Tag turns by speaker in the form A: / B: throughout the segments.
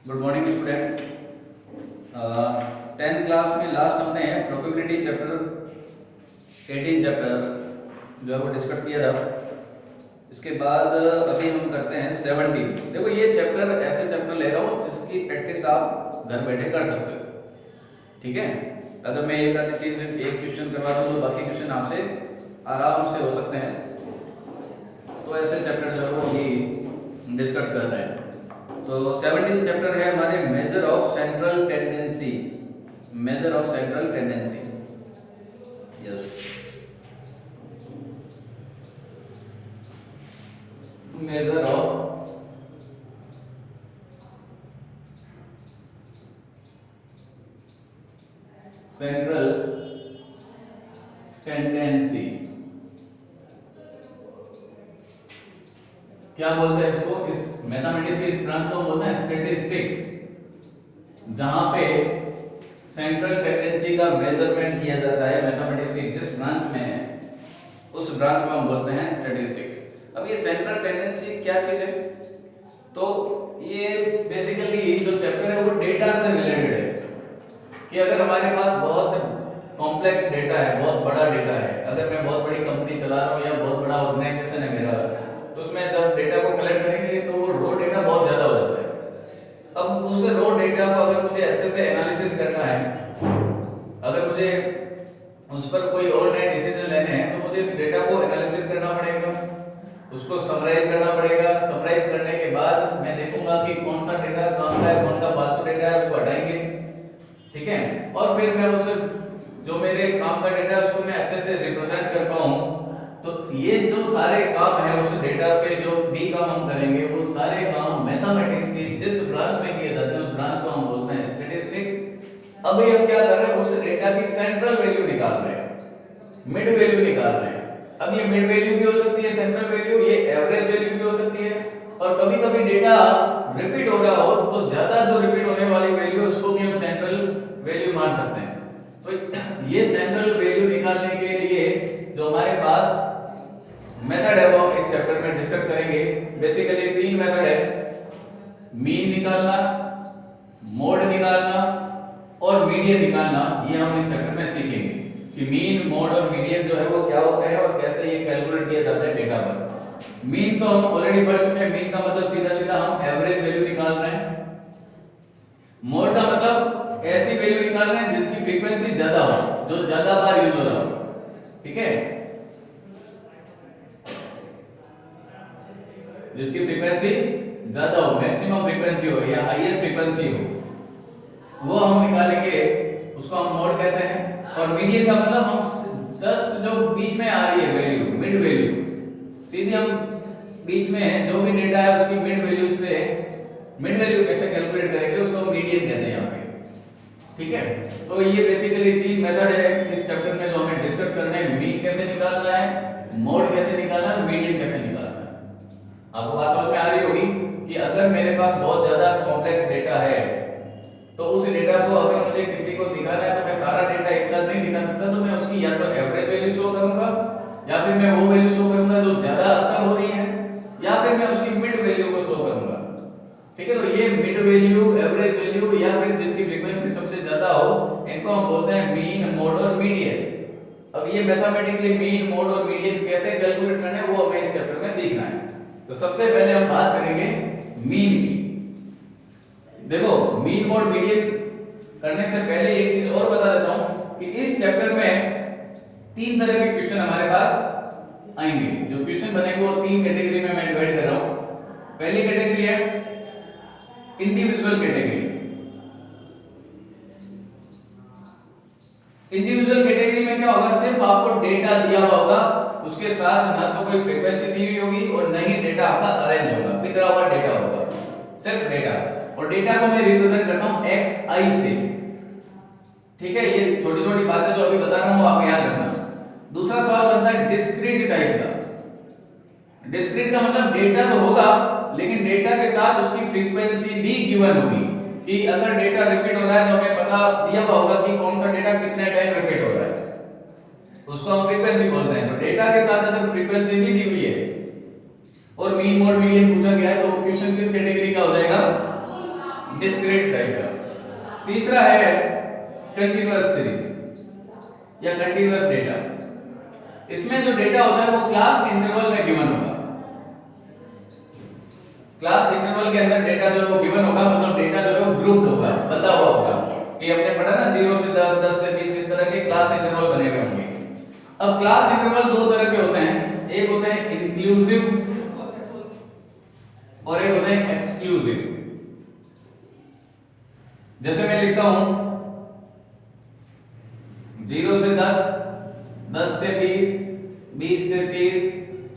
A: Good morning student. 10th class में last हमने probability chapter 18 chapter जो है वो डिस्कस किया था। इसके बाद अभी हम करते हैं 17। देखो ये चैप्टर ऐसे चैप्टर ले रहा हूँ जिसकी प्रैक्टिस आप घर बैठे कर सकते हो, ठीक है। अगर मैं एक आधी चीज एक क्वेश्चन करवा दूँ तो बाकी क्वेश्चन आपसे आराम से हो सकते हैं। तो ऐसे चैप्टर जो है वो अभी डिस्कस कर रहे हैं। तो 17 चैप्टर है हमारे measure of central tendency. Measure of central tendency, yes, measure of central tendency. क्या बोलते हैं इसको, इस मैथमेटिक्स के इस ब्रांच को हम बोलते हैं स्टैटिस्टिक्स, जहां पे सेंट्रल टेंडेंसी का मेजरमेंट किया जाता है। मैथमेटिक्स के जिस ब्रांच में है उस ब्रांच को हम बोलते हैं स्टैटिस्टिक्स। अब ये सेंट्रल टेंडेंसी क्या चीज है, तो ये बेसिकली जो चैप्टर है वो डेटा से रिलेटेड है कि अगर हमारे पास बहुत कॉम्प्लेक्स डेटा है, बहुत बड़ा डेटा है, अगर मैं बहुत बड़ी कंपनी चला रहा हूँ या बहुत बड़ा ऑर्गेनाइजेशन है मेरा, तो उसमें जब डेटा को कलेक्ट करेंगे तो वो रो डेटा बहुत ज्यादा हो जाता है। अब उस रो डेटा को अगर मुझे अच्छे से एनालिसिस करना है, अगर मुझे उस पर कोई और नए डिसीजन लेने हैं, तो मुझे इस डेटा को एनालिसिस करना पड़ेगा, उसको समराइज करना पड़ेगा। समराइज करने के बाद मैं देखूंगा कि कौन सा डेटा काम का है, कौन सा फालतू डेटा है, उसको हटाएंगे, ठीक है। और फिर मैं उस जो मेरे काम का डेटा है उसको मैं अच्छे से रिप्रेजेंट कर पाऊं। तो ये जो सारे काम है उस डेटा पे जो भी काम हम करेंगे वो सारे काम मैथमेटिक्स की जिस ब्रांच में किए जाते हैं उस ब्रांच को हम बोलते हैं स्टैटिस्टिक्स। अभी हम क्या कर रहे हैं, उस डेटा की सेंट्रल वैल्यू निकाल रहे हैं, मिड वैल्यू निकाल रहे हैं। अब ये मिड वैल्यू भी हो सकती है, सेंट्रल वैल्यू, ये एवरेज वैल्यू भी हो सकती है। और कभी कभी डेटा रिपीट हो रहा हो तो ज्यादा जो रिपीट होने वाली वैल्यू है उसको भी हम सेंट्रल वैल्यू मान सकते हैं। तो ये सेंट्रल वैल्यू निकालने के लिए जो हमारे पास मेथड है वो हम इस चैप्टर में डिस्कस करेंगे। बेसिकली तीन मेथड है, मीन निकालना, मोड निकालना और मीडियन निकालना। ये हम इस चैप्टर में सीखेंगे कि मीन, मोड और मीडियन जो है वो क्या होता है और कैसे ये कैलकुलेट किया जाता है डेटा पर। मीन तो हम ऑलरेडी पढ़ चुके हैं, मीन का मतलब सीधा सीधा हम एवरेज वैल्यू निकाल रहे हैं। मोड का मतलब ऐसी वैल्यू निकाल रहे हैं जिसकी फ्रीक्वेंसी ज्यादा हो, जो ज्यादा बार यूज हो रहा हो, ठीक है, जिसकी फ्रीक्वेंसी ज्यादा हो, मैक्सिमम फ्रीक्वेंसी हो या हाईएस्ट फ्रीक्वेंसी हो, वो हम निकालेंगे, उसको हम मोड कहते हैं। और मीडियन का मतलब हम जस्ट जो बीच में आ रही है वैल्यू, मिड वैल्यू, सीधे हम बीच में जो भी डेटा है उसकी मिड वैल्यू से मिड वैल्यू कैसे कैलकुलेट करेंगे उसको हम मीडियन कहते हैं यहाँ पे, ठीक है। तो ये बेसिकली तीन मेथड है इस चैप्टर में जो हमें डिस्कस करना है, मीन कैसे निकालना है, मोड कैसे निकालना है, मीडियन कैसे निकालना है। आपको बात समझ में आ रही होगी कि अगर मेरे पास बहुत ज्यादा कॉम्प्लेक्स डेटा है तो उस डेटा को अगर मुझे किसी को दिखाना है तो मैं सारा डेटा एक साथ नहीं दिखा सकता, तो मैं उसकी या तो एवरेज वैल्यू शो करूंगा या फिर मैं वो वैल्यू शो करूंगा जो ज्यादा अक्कल हो रही है, या फिर मैं उसकी मिड वैल्यू को शो करूंगा, ठीक है। तो ये मिड वैल्यू, एवरेज वैल्यू या फिर जिसकी फ्रीक्वेंसी सबसे ज्यादा हो, इनको हम बोलते हैं मीन, मोड और मीडियन। अब ये मैथमेटिकली मीन, मोड और मीडियन कैसे कैलकुलेट करना है वो हमें इस चैप्टर में सीखना है। तो सबसे पहले हम बात करेंगे मीन की। देखो मीन, मोड, मीडियन करने से पहले एक चीज और बता देता हूं कि इस चैप्टर में तीन तरह के क्वेश्चन हमारे पास आएंगे। जो क्वेश्चन बनेंगे वो तीन कैटेगरी में मैं डिवाइड कर रहा हूं। पहली कैटेगरी है इंडिविजुअल कैटेगरी। इंडिविजुअल कैटेगरी में क्या होगा, सिर्फ आपको डेटा दिया हुआ होगा, उसके साथ ना तो कोई फ्रीक्वेंसी दी हुई होगी और न ही डेटा आपका अरेंज होगा, बिखरा हुआ डेटा होगा, सिर्फ डेटा। और डेटा को मैं रिप्रेजेंट करता हूं एक्स आई से, ठीक है। ये छोटी छोटी बातें जो अभी बता रहा हूं आप याद रखना। दूसरा सवाल बनता है डिस्क्रीट टाइप का। डिस्क्रीट का मतलब डेटा तो होगा लेकिन डेटा के साथ उसकी फ्रीक्वेंसी भी गिवन होगी, कि अगर डेटा रिपीट हो रहा है तो हमें पता दिया हुआ होगा कि कौन सा डेटा कितने टाइम रिपीट हो रहा है, उसको हम फ्रीक्वेंसी बोलते हैं। तो डेटा के साथ अगर फ्रीक्वेंसी भी दी हुई है और मीन, मोड, मीडियन पूछा गया है तो वो क्वेश्चन किस कैटेगरी का हो जाएगा, डिस्क्रीट टाइप का। तीसरा है कंटीन्यूअस सीरीज या कंटीन्यूअस डेटा। इसमें जो डेटा होता है वो क्लास इंटरवल में गिवन होगा। क्लास इंटरवल के अंदर डेटा जो है वो गिवन होगा, मतलब डेटा जो है वो ग्रुप्ड होगा, बंधा हुआ होगा कि हमने पढ़ा ना 0 से 10, 10 से 20, इस तरह के क्लास इंटरवल बने हुए होंगे। अब क्लास इंटरवल दो तरह के होते हैं, एक होते हैं इंक्लूसिव और एक होते हैं एक्सक्लूसिव। जैसे मैं लिखता हूं 0 से 10, 10 से 20, 20 से 30,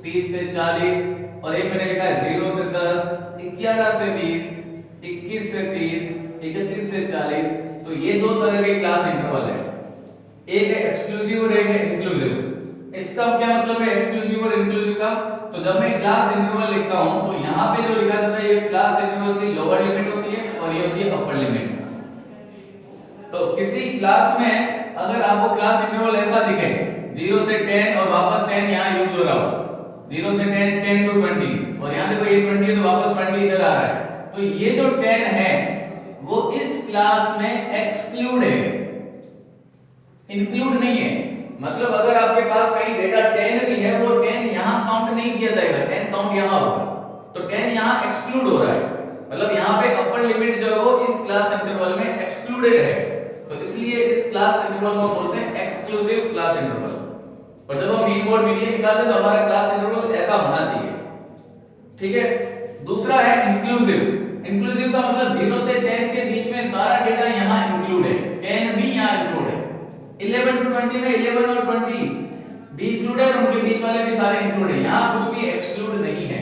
A: 30 से 40, और एक मैंने लिखा है 0 से 10, 11 से 20, 21 से 30, 31 से 40। तो ये दो तरह के क्लास इंटरवल है, एक है एक्सक्लूसिव और एक है इंक्लूसिव। इसका क्या मतलब है एक्सक्लूसिव और इंक्लूसिव का? तो जब मैं क्लास इंटरवल लिखता हूं तो यहां पे जो लिखा जाता है ये क्लास इंटरवल की लोअर लिमिट होती है और ये होती है अपर लिमिट। तो किसी क्लास में अगर आपको क्लास इंटरवल ऐसा दिखे 0 से 10 और वापस 10 यहां यूज हो रहा हो, 0 से 10, 10 to 20, और यहां देखो ये 20 है तो वापस 20 इधर आ रहा है, तो ये जो 10 है वो इस क्लास में एक्सक्लूड है, इंक्लूड नहीं है। मतलब अगर आपके पास कहीं डेटा 10 भी है वो 10 यहां काउंट नहीं किया जाएगा, 10 काउंट यहां होगा, तो 10 यहां एक्सक्लूड हो रहा है, मतलब यहां पे अपर लिमिट जो है वो इस क्लास इंटरवल में एक्सक्लूडेड है। तो इसलिए इस क्लास इंटरवल को बोलते हैं एक्सक्लूसिव क्लास इंटरवल। और जब हम मीन मोड मीडियन निकालते हैं तो हमारा क्लास इंटरवल ऐसा होना चाहिए, ठीक है। दूसरा है इंक्लूसिव। इंक्लूसिव का मतलब 0 से 10 के बीच में सारा डेटा यहां इंक्लूड है, 10 भी यहां इंक्लूड है, 11 to 20 में 11 और 20 भी इंक्लूड है और उनके बीच वाले भी सारे इंक्लूड है, यहां कुछ भी एक्सक्लूड नहीं है,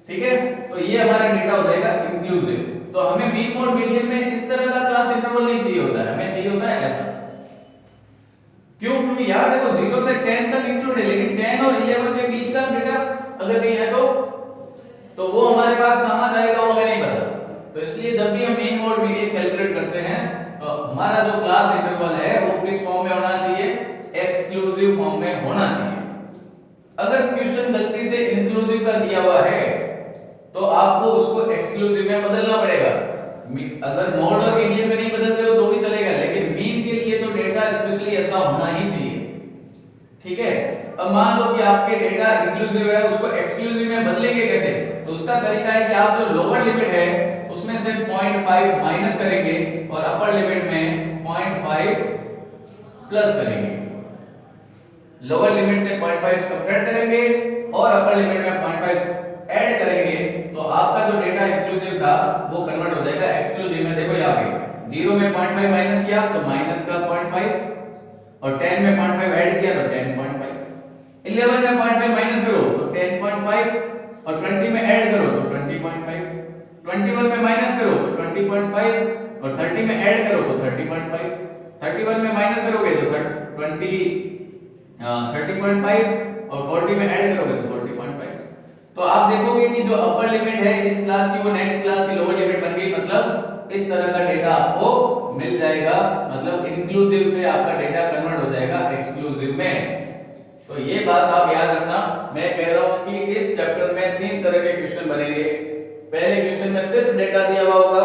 A: ठीक है। तो ये हमारा डेटा हो जाएगा इंक्लूसिव। तो हमें मीन मोड मीडियन में इस तरह का क्लास इंटरवल नहीं चाहिए होता है, हमें चाहिए होता है ऐसा। क्यों? क्योंकि यार देखो 0 से 10 तक इंक्लूड है, लेकिन 10 और 11 के बीच का डेटा अगर कहीं है तो वो हमारे पास कहां जाएगा वो हमें नहीं पता। तो इसलिए जब भी हम मीन मोड मीडियन कैलकुलेट करते हैं तो हमारा जो क्लास इंटरवल है वो किस फॉर्म में होना चाहिए? एक्सक्लूसिव फॉर्म में होना चाहिए। अगर क्वेश्चन गलती से इंक्लूसिव का दिया हुआ है तो आपको उसको एक्सक्लूसिव में बदलना पड़ेगा। अगर मोड और मीडियन में नहीं बदलते हो तो भी चलेगा, लेकिन मीन के लिए तो डेटा स्पेशली ऐसा होना ही चाहिए, ठीक है। अब मान लो कि आपके डेटा इंक्लूसिव है, उसको एक्सक्लूसिव में बदलेंगे कैसे? तो उसका तरीका है कि आप जो लोअर लिमिट है उसमें से 0.5 माइनस करेंगे और अपर लिमिट में 0.5 प्लस करेंगे। लोअर लिमिट से 0.5 सब्ट्रैक्ट करेंगे और अपर लिमिट में 0.5 ऐड करेंगे, तो आपका जो डेटा इंक्लूसिव था वो कन्वर्ट हो जाएगा एक्सक्लूसिव में। देखो यहाँ पे 0 में 0.5 माइनस किया तो माइनस का 0.5, और 10 में 0.5 ऐड किया तो 10.5, 11 में 0.5 माइनस करो तो 10.5, और 20 में ऐड करो तो 20.5, 21 में माइनस करो तो 20.5, और 30 में ऐड करो तो 30.5, 31 में माइनस करोगे तो 30.5, और 40 में ऐड करोगे तो 40.5। तो आप देखोगे कि जो अपर लिमिट है इस क्लास की वो नेक्स्ट क्लास की लोअर लिमिट बन गई, मतलब इस तरह का डेटा आपको मिल जाएगा, मतलब इंक्लूसिव से आपका डेटा कन्वर्ट हो जाएगा एक्सक्लूसिव में। तो ये बात आप याद रखना। मैं कह रहा हूं कि इस चैप्टर में 3 तरह के क्वेश्चन बनेंगे। पहले क्वेश्चन में सिर्फ डेटा दिया हुआ होगा,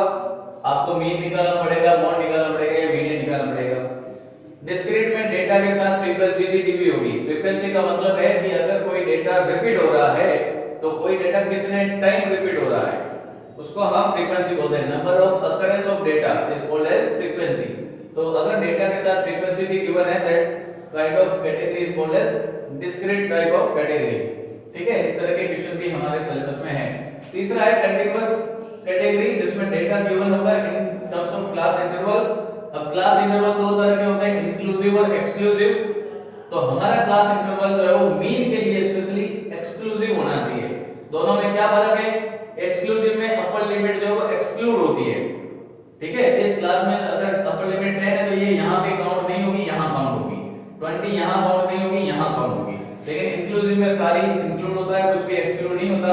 A: आपको मीन निकालना पड़ेगा, मोड निकालना पड़ेगा या मीडियन निकालना पड़ेगा। डिस्क्रीट में डेटा के साथ फ्रीक्वेंसी भी दी हुई होगी। फ्रीक्वेंसी का मतलब है कि अगर कोई डेटा रिपीट हो रहा है तो कोई डेटा कितने टाइम रिपीट हो रहा है उसको हम फ्रीक्वेंसी बोलते हैं। Number of occurrence of data is called as frequency. तो अगर डेटा के साथ फ्रीक्वेंसी भी गिवन है, that kind of category is called as discrete type of category, ठीक है। इस तरह के क्वेश्चन भी हमारे सिलेबस में है। तीसरा है कंटीन्यूअस कैटेगरी, जिसमें डेटा गिवन होगा in terms of class interval. अब क्लास इंटरवल दो तरह के होते हैं, इंक्लूसिव और एक्सक्लूसिव। तो हमारा क्लास इंटरवल जो है वो मीन के लिए स्पेशली एक्सक्लूसिव होना चाहिए। दोनों में क्या फर्क है? एक्सक्लूसिव में अपर लिमिट जो है वो एक्सक्लूड होती है, ठीक है। इस क्लास में अगर अपर लिमिट 10 है तो ये यहां पे काउंट नहीं होगी, यहां काउंट होगी। 20 यहां काउंट नहीं होगी, यहां काउंट होगी। लेकिन इंक्लूसिव में सारी इंक्लूड होता है, कुछ भी एक्सक्लूड नहीं होता।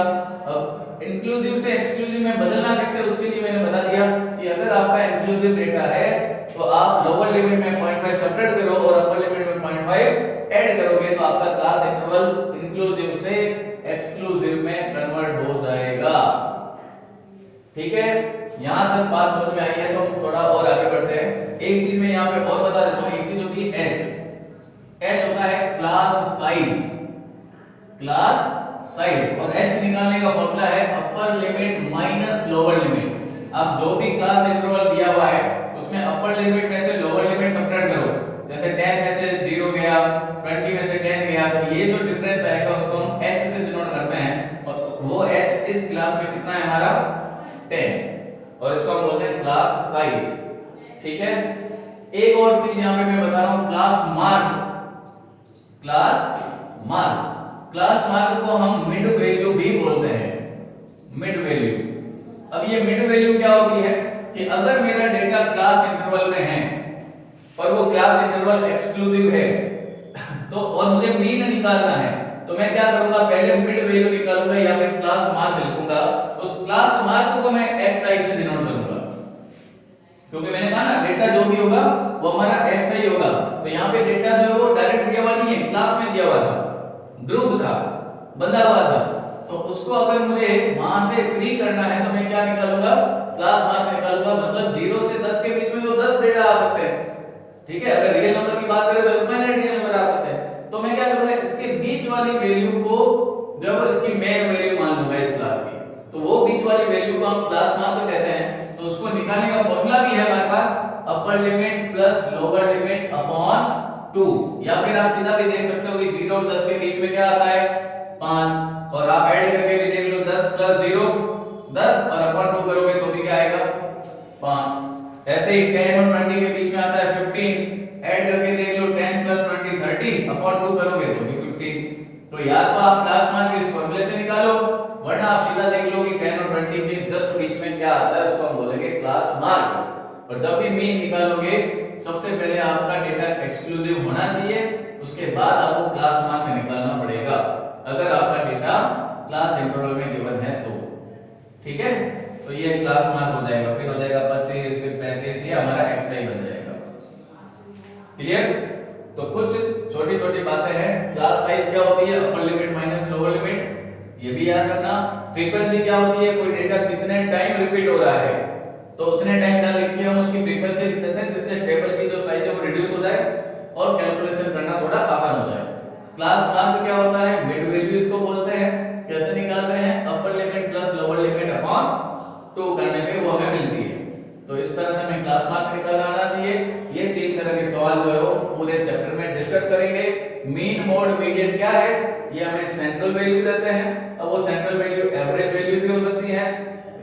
A: अब इंक्लूसिव से एक्सक्लूसिव में बदलना कैसे, उसके लिए मैंने बता दिया कि अगर आपका इंक्लूसिव डेटा है तो आप लोअर लिमिट में 0.5 सब्ट्रैक्ट करो और अपर लिमिट में 0.5 ऐड करोगे तो आपका क्लास इंटरवल इंक्लूसिव से एक्सक्लूसिव में कन्वर्ट हो जाएगा। ठीक है, यहां तक बात समझ में आई है तो हम थोड़ा और आगे बढ़ते हैं। एक चीज मैं यहाँ पे और बता देता हूँ, एक चीज होती है एच। एच होता है क्लास साइज, क्लास साइज, और एच निकालने का फॉर्मूला है upper limit minus lower limit. अब जो भी क्लास इंटरवल दिया हुआ है उसमें अपर लिमिट में से लोअर लिमिट सबट्रैक्ट करो। जैसे 10 में से 0 गया, 20 में से 10 गया, तो ये जो डिफरेंस आएगा उसको हम h से डिनोट करते हैं, और वो h इस क्लास में कितना है हमारा 10, और इसको हम बोलते हैं क्लास साइज। ठीक है, एक और चीज यहाँ पे मैं बता रहा हूँ, class mark. Class mark, class mark को हम मिड वैल्यू भी बोलते हैं, मिड वैल्यू। अब ये मिड वैल्यू क्या होती है कि अगर मेरा डेटा क्लास इंटरवल में है और वो क्लास इंटरवल एक्सक्लूसिव है तो और मुझे मीन निकालना है, तो मैं क्या करूंगा, पहले मिड वैल्यू निकालूंगा या फिर क्लास मार्क लिखूंगा। उस क्लास मार्क को मैं xi से डिनोट करूंगा, क्योंकि मैंने कहा ना डेटा जो भी होगा वो हमारा xi होगा। तो यहाँ पे डेटा जो है वो डायरेक्ट दिया हुआ नहीं है, क्लास में दिया हुआ था, ग्रुप था, बंधा हुआ था, तो उसको अगर मुझे वहां से फ्री करना है तो मैं क्या निकालूंगा, क्लास मार्क निकालूंगा। मतलब 0 से 10 के बीच में तो 10 डेटा आ सकते हैं, ठीक है, अगर रियल नंबर की बात करें तो इनफाइनाइट रियल नंबर आ सकते हैं। तो मैं क्या करूंगा, इसके बीच वाली वैल्यू को जो है इसकी मेन वैल्यू मान लूंगा इस क्लास की, तो वो बीच वाली वैल्यू को हम क्लास मार्क कहते हैं। तो उसको निकालने का फॉर्मूला भी है हमारे पास, upper limit plus lower limit upon 2, या फिर आप सीधा भी देख सकते हो कि 0 और 10 के बीच में क्या आता है 5, और आप ऐड करके भी देख लो 10 प्लस 0 10, और अपॉन 2 करोगे तो भी क्या आएगा 5। ऐसे ही 10 और 20 के बीच में आता है 15, ऐड करके देख लो 10 प्लस 20 30, अपॉन 2 करोगे तो भी 15। तो या तो आप क्लास मार्क इस फॉर्मूले से निकालो, वरना आप सीधा देख लो कि 10 और 20 के जस्ट बीच में क्या आता है, उसको हम बोलेंगे क्लास मार्क। और जब भी मीन निकालोगे सबसे पहले आपका डेटा एक्सक्लूसिव होना चाहिए, उसके बाद आपको क्लास मार्क निकालना पड़ेगा अगर आपका डेटा क्लास इंटरवल में गिवन है तो। ठीक है, तो ये क्लास मार्क हो जाएगा, फिर हो जाएगा 25, फिर 35, ये हमारा xi बन जाएगा। क्लियर? तो कुछ छोटी छोटी बातें हैं। क्लास साइज क्या होती है, upper limit minus lower limit, ये भी याद रखना। फ्रीक्वेंसी क्या होती है, कोई डेटा कितने टाइम रिपीट हो रहा है तो उतने टाइम का लिख के हम उसकी फ्रीक्वेंसी लिख देते हैं, जिससे टेबल की जो साइज है वो रिड्यूस हो जाए और कैलकुलेशन करना थोड़ा आसान हो जाए। क्लास मार्क क्या होता है, मिड वैल्यू इसको बोलते हैं। कैसे निकालते हैं, अपर limit plus lower limit upon 2 करने पे वो हमें मिलती है। तो इस तरह से हमें क्लास मार्क निकालना आना चाहिए। ये 3 तरह के सवाल जो है वो पूरे चैप्टर में डिस्कस करेंगे। मीन मोड मीडियन क्या है, ये हमें सेंट्रल वैल्यू देते हैं। अब वो सेंट्रल वैल्यू एवरेज वैल्यू भी हो सकती है,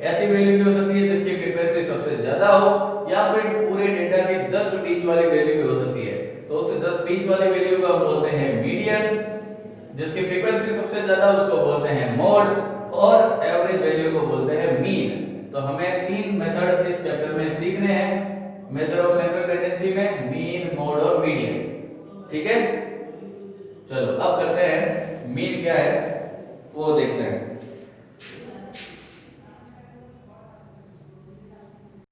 A: ऐसी वैल्यू भी हो सकती है जिसकी फ्रीक्वेंसी सबसे ज्यादा हो, या फिर पूरे डेटा के जस्ट बीच वाली वैल्यू भी हो सकती है। तो उससे जस्ट बीच वाली वैल्यू को हम बोलते हैं मीडियन, जिसकी फ्रीक्वेंसी सबसे ज्यादा उसको बोलते हैं मोड, और एवरेज वैल्यू को बोलते हैं मीन। तो हमें 3 मेथड इस चैप्टर में सीखने हैं मेजर ऑफ सेंट्रल टेंडेंसी में, मीन, मोड और मीडियन। ठीक है, चलो अब करते हैं मीन क्या है वो देखते हैं।